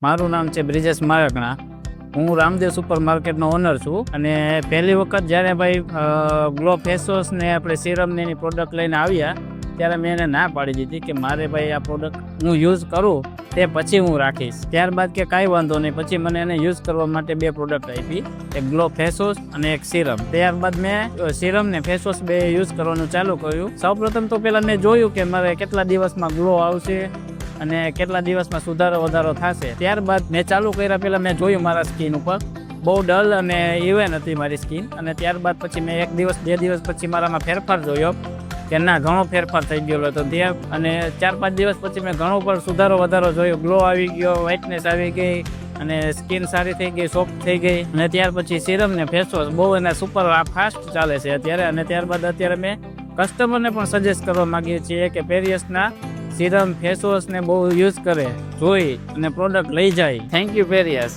મારું નામ છે બ્રિજેશ મારકણા. હું રામદેવ સુપર માર્કેટનો ઓનર છું અને પહેલી વખત જ્યારે ભાઈ ગ્લો ફેસ વોશ ને આપણે સિરમ ને એની પ્રોડક્ટ લઈને આવ્યા ત્યારે મેં એને ના પાડી દીધી કે મારે ભાઈ આ પ્રોડક્ટ હું યુઝ કરું તે પછી હું રાખીશ. ત્યારબાદ કે કાંઈ વાંધો નહીં, પછી મને એને યુઝ કરવા માટે 2 પ્રોડક્ટ આપી, એક ગ્લો ફેસ વોશ અને એક સિરમ. ત્યારબાદ મેં સિરમ ને ફેસ વોશ 2 યુઝ કરવાનું ચાલુ કર્યું. સૌપ્રથમ તો પહેલાં મેં જોયું કે મારે કેટલા દિવસમાં ગ્લો આવશે અને કેટલા દિવસમાં સુધારો વધારો થશે. ત્યારબાદ મેં ચાલુ કર્યા પહેલાં મેં જોયું મારા સ્કિન ઉપર બહુ ડલ અને ઇવન હતી મારી સ્કિન. અને ત્યારબાદ પછી મેં 1 દિવસ 2 દિવસ પછી મારામાં ફેરફાર જોયો કે ના, ઘણો ફેરફાર થઈ ગયો હતો ત્યાં. અને 4-5 દિવસ પછી મેં ઘણો પણ સુધારો વધારો જોયો. ગ્લો આવી ગયો, વ્હાઇટનેસ આવી ગઈ અને સ્કિન સારી થઈ ગઈ, સોફ્ટ થઈ ગઈ. અને ત્યાર પછી સિરમ ને ફેસ વોશ બહુ એના સુપર ફાસ્ટ ચાલે છે અત્યારે. અને ત્યારબાદ અત્યારે મેં કસ્ટમરને પણ સજેસ્ટ કરવા માંગીએ છીએ કે પેરિયસના સિરમ ફેસ વોશ ને બહુ યુઝ કરે, જોઈ અને પ્રોડક્ટ લઈ જાય. Thank you પેરિયસ.